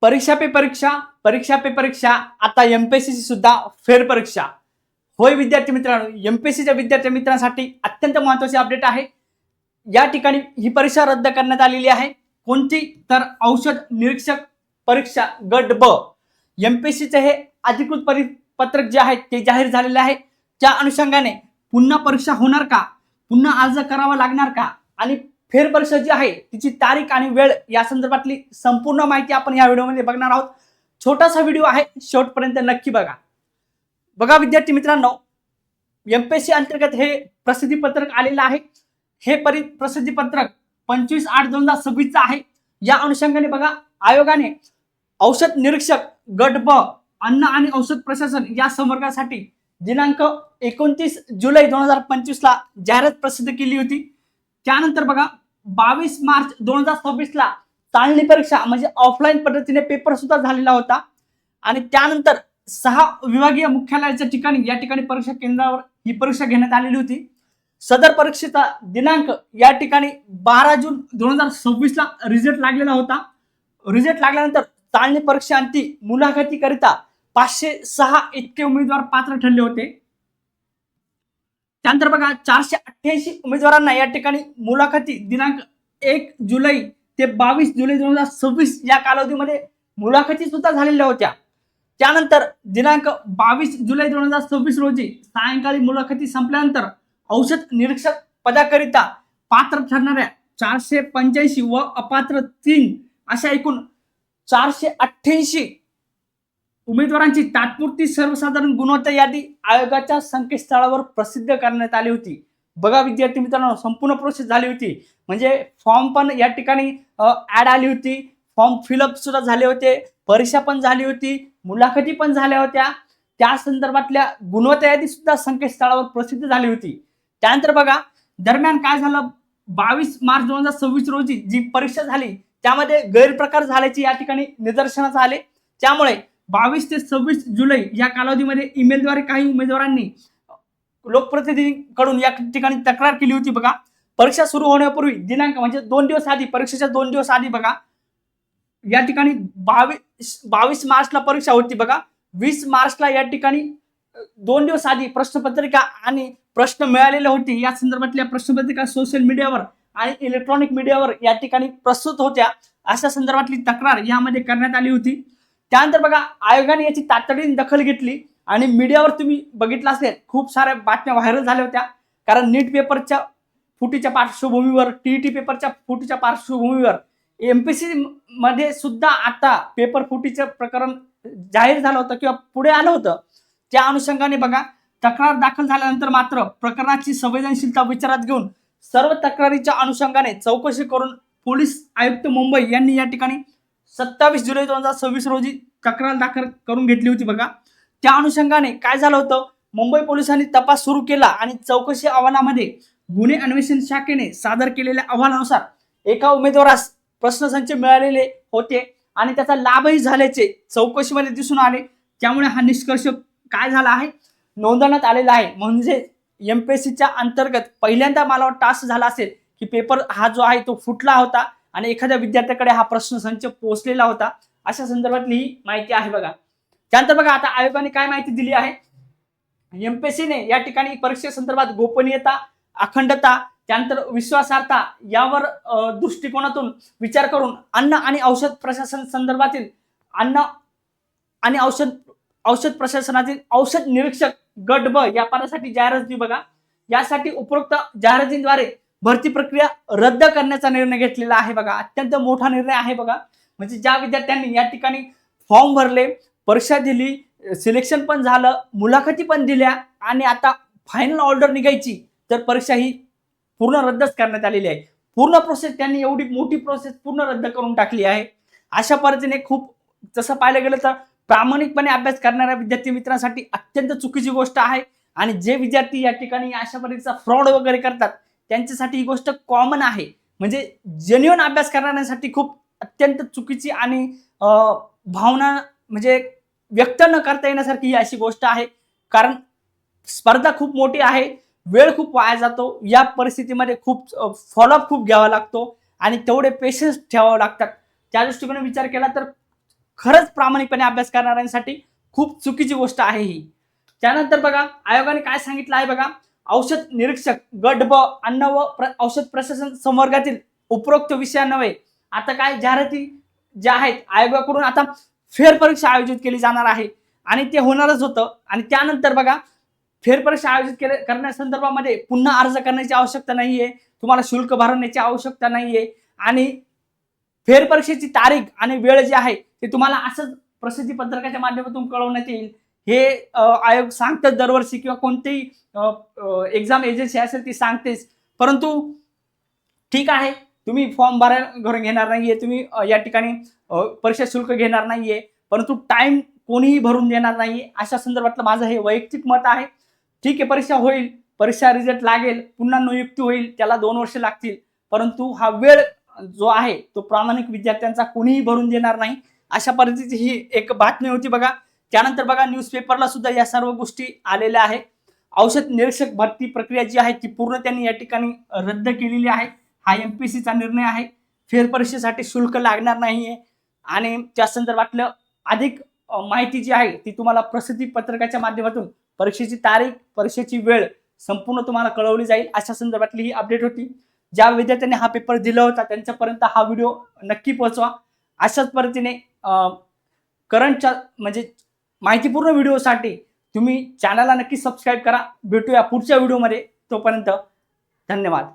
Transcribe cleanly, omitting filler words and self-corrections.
परीक्षा पे परीक्षा, परीक्षा पे परीक्षा, आता एमपीएससीची सुद्धा फेरपरीक्षा. होय विद्यार्थी मित्रांनो, एमपीएससीच्या विद्यार्थी मित्रांसाठी अत्यंत महत्त्वाची अपडेट आहे. या ठिकाणी ही परीक्षा रद्द करण्यात आलेली आहे. कोणती तर औषध निरीक्षक परीक्षा गट ब. एमपीएससीचे हे अधिकृत परिपत्रक जे आहे ते जाहीर झालेले आहे. त्या अनुषंगाने पुन्हा परीक्षा होणार का, पुन्हा अर्ज करावा लागणार का आणि फेरपरीक्षा जी आहे तिची तारीख आणि वेळ या संदर्भातली संपूर्ण माहिती आपण या व्हिडिओमध्ये बघणार आहोत. छोटासा व्हिडिओ आहे, शेवटपर्यंत नक्की बघा. बघा विद्यार्थी मित्रांनो, एमपीएससी अंतर्गत हे प्रसिद्धी पत्रक आलेलं आहे. हे प्रसिद्धी पत्रक 25/8/2026 चं आहे. या अनुषंगाने बघा, आयोगाने औषध निरीक्षक गट ब अन्न आणि औषध प्रशासन या संवर्गासाठी दिनांक 29 जुलै 2025 ला जाहिरात प्रसिद्ध केली होती. त्यानंतर बघा 22 मार्च 2026 ला चालणी परीक्षा म्हणजे ऑफलाईन पद्धतीने पेपर सुद्धा झालेला होता. आणि त्यानंतर 6 विभागीय मुख्यालयाच्या ठिकाणी या ठिकाणी परीक्षा केंद्रावर ही परीक्षा घेण्यात आलेली होती. सदर परीक्षेचा दिनांक या ठिकाणी 12 जून 2026 ला रिझल्ट लागलेला होता. रिझल्ट लागल्यानंतर चालणी परीक्षांती मुलाखतीकरिता 506 इतके उमेदवार पात्र ठरले होते. त्यानंतर बघा 488 उमेदवारांना या ठिकाणी मुलाखती दिनांक 1 जुलै ते 22 जुलै 2026 या कालावधीमध्ये मुलाखती सुद्धा झालेल्या होत्या. त्यानंतर दिनांक 22 जुलै 2026 रोजी सायंकाळी मुलाखती संपल्यानंतर औषध निरीक्षक पदाकरिता पात्र ठरणाऱ्या 485 व अपात्र 3 अशा एकूण 488 उमेदवारांची तात्पुरती सर्वसाधारण गुणवत्ता यादी आयोगाच्या संकेतस्थळावर प्रसिद्ध करण्यात आली होती. बघा विद्यार्थी मित्रांनो, संपूर्ण प्रोसेस झाली होती. म्हणजे फॉर्म पण या ठिकाणी ऍड आली होती, फॉर्म फिलअप सुद्धा झाले होते, परीक्षा पण झाली होती, मुलाखती पण झाल्या होत्या. त्या संदर्भातल्या गुणवत्ता यादी सुद्धा संकेतस्थळावर प्रसिद्ध झाली होती. त्यानंतर बघा दरम्यान काय झालं, 22 मार्च 2026 रोजी जी परीक्षा झाली त्यामध्ये गैरप्रकार झाल्याचे या ठिकाणी निदर्शनास आले. त्यामुळे 22 ते 26 जुलै या कालावधीमध्ये ईमेलद्वारे काही उमेदवारांनी लोकप्रतिनिधींकडून या ठिकाणी तक्रार केली होती. बघा परीक्षा सुरू होण्यापूर्वी दिनांक म्हणजे 2 दिवस आधी, परीक्षेच्या 2 दिवस आधी बघा या ठिकाणी 22 मार्चला परीक्षा होती. बघा 20 मार्चला या ठिकाणी 2 दिवस आधी प्रश्नपत्रिका आणि प्रश्न मिळालेले होते. या संदर्भातल्या प्रश्नपत्रिका सोशल मीडियावर आणि इलेक्ट्रॉनिक मीडियावर या ठिकाणी प्रस्तुत होत्या. अशा संदर्भातली तक्रार यामध्ये करण्यात आली होती. त्यानंतर बघा आयोगाने याची तातडीने दखल घेतली आणि मीडियावर तुम्ही बघितलं असेल खूप साऱ्या बातम्या व्हायरल झाल्या होत्या. कारण नीट पेपरच्या फुटीच्या पार्श्वभूमीवर, टीईटी पेपरच्या फुटीच्या पार्श्वभूमीवर एमपीएससी मध्ये सुद्धा आता पेपर फुटीचं प्रकरण जाहीर झालं होतं किंवा पुढे आलं होतं. त्या अनुषंगाने बघा तक्रार दाखल झाल्यानंतर मात्र प्रकरणाची संवेदनशीलता विचारात घेऊन सर्व तक्रारीच्या अनुषंगाने चौकशी करून पोलीस आयुक्त मुंबई यांनी या ठिकाणी 27 जुलै 2026 रोजी तक्रार दाखल करून घेतली होती. बघा त्या अनुषंगाने काय झालं होतं, मुंबई पोलिसांनी तपास सुरू केला आणि चौकशी अहवालामध्ये गुन्हे अन्वेषण शाखेने सादर केलेल्या अहवालानुसार एका उमेदवारास प्रश्नसंच मिळालेले होते आणि त्याचा लाभही झाल्याचे चौकशीमध्ये दिसून आले. त्यामुळे हा निष्कर्ष काय झाला आहे, नोंदवण्यात आलेला आहे. म्हणजे एमपीएससीच्या अंतर्गत पहिल्यांदा मला वाटतं असं झालं असेल की पेपर हा जो आहे तो फुटला होता आणि एखाद्या विद्यार्थ्याकडे हा प्रश्नसंच पोहोचलेला होता. अशा संदर्भातली ही माहिती आहे. बघा त्यानंतर बघा आता आयोगाने काय माहिती दिली आहे, एमपीएससीने या ठिकाणी परीक्षेसंदर्भात गोपनीयता, अखंडता, त्यानंतर विश्वासार्हता यावर दृष्टिकोनातून विचार करून अन्न आणि औषध प्रशासन संदर्भातील अन्न आणि औषध प्रशासनातील औषध निरीक्षक गट ब या पदासाठी जाहिरात दिली. बघा यासाठी उपरोक्त जाहिरातीद्वारे भरती प्रक्रिया रद्द करण्याचा निर्णय घेतलेला आहे. बघा अत्यंत मोठा निर्णय आहे. बघा म्हणजे ज्या विद्यार्थ्यांनी या ठिकाणी फॉर्म भरले, परीक्षा दिली, सिलेक्शन पण झालं, मुलाखती पण दिल्या आणि आता फायनल ऑर्डर निघायची तर परीक्षा ही पूर्ण रद्दच करण्यात आलेली आहे. पूर्ण प्रोसेस त्यांनी एवढी मोठी प्रोसेस पूर्ण रद्द करून टाकली आहे. अशा पद्धतीने खूप जसं पाहिलं गेलं तर प्रामाणिकपणे अभ्यास करणाऱ्या विद्यार्थी मित्रांसाठी अत्यंत चुकीची गोष्ट आहे. आणि जे विद्यार्थी या ठिकाणी अशा पद्धतीचा फ्रॉड वगैरे करतात त्यांच्यासाठी ही गोष्ट कॉमन आहे. म्हणजे जेन्युइन अभ्यास करणाऱ्यांसाठी खूप अत्यंत चुकीची आणि भावना म्हणजे व्यक्त न करता येण्यासारखी ही अशी गोष्ट आहे. कारण स्पर्धा खूप मोठी आहे, वेळ खूप वाया जातो. या परिस्थितीमध्ये खूप फॉलोअप खूप घ्यावा लागतो आणि तेवढे पेशन्स ठेवावे लागतात. त्या दृष्टिकोने विचार केला तर खरंच प्रामाणिकपणे अभ्यास करणाऱ्यांसाठी खूप चुकीची गोष्ट आहे ही. त्यानंतर बघा आयोगाने काय सांगितलं आहे बघा, औषध निरीक्षक गट ब अन्न व औषध प्रशासन संवर्गातील उपरोक्त विषयान्वये आता काय जाहिराती ज्या आहेत आयोगाकडून आता फेरपरीक्षा आयोजित केली जाणार आहे आणि ते होणारच होतं. आणि त्यानंतर बघा फेरपरीक्षा आयोजित करण्यासंदर्भामध्ये पुन्हा अर्ज करण्याची आवश्यकता नाहीये, तुम्हाला शुल्क भरण्याची आवश्यकता नाहीये आणि फेरपरीक्षेची तारीख आणि वेळ जी आहे ते तुम्हाला असंच प्रसिद्धी पत्रकाच्या माध्यमातून कळवण्यात येईल. हे आयोग सांगतात दरवर्षी किंवा कोणतीही एक्झाम एजन्सी असेल ती सांगतेच. परंतु ठीक आहे, तुम्ही फॉर्म भरून घेणार नाहीये, तुम्ही या ठिकाणी परीक्षा शुल्क घेणार नाहीये, परंतु टाइम कोणीही भरून देणार नाही अशा संदर्भातलं माझं हे वैयक्तिक मत आहे. ठीक आहे, परीक्षा होईल, परीक्षा रिझल्ट लागेल, पुन्हा नियुक्ती होईल, त्याला 2 वर्ष लागतील, परंतु हा वेळ जो आहे तो प्रामाणिक विद्यार्थ्यांचा कोणीही भरून देणार नाही. अशा पद्धतीची ही एक बातमी होती बघा. त्यानंतर बघा न्यूजपेपरला सुद्धा या सर्व गोष्टी आलेल्या आहेत. औषध निरीक्षक भरती प्रक्रिया जी आहे ती पूर्ण त्यांनी या ठिकाणी रद्द केलेली आहे. हा एमपीसीचा निर्णय आहे. फेरपरीक्षेसाठी शुल्क लागणार नाहीये आणि त्या संदर्भातलं अधिक माहिती जी आहे ती तुम्हाला प्रसिद्धी पत्रकाच्या माध्यमातून परीक्षेची तारीख, परीक्षेची वेळ संपूर्ण तुम्हाला कळवली जाईल. अशा संदर्भातली ही अपडेट होती. ज्या विद्यार्थ्यांनी हा पेपर दिला होता त्यांच्यापर्यंत हा व्हिडिओ नक्की पोहोचवा. अशाच पद्धतीने करंटच्या म्हणजे माहितीपूर्ण व्हिडिओसाठी तुम्ही चॅनलला नक्की सबस्क्राईब करा. भेटूया पुढच्या व्हिडिओमध्ये. तोपर्यंत धन्यवाद.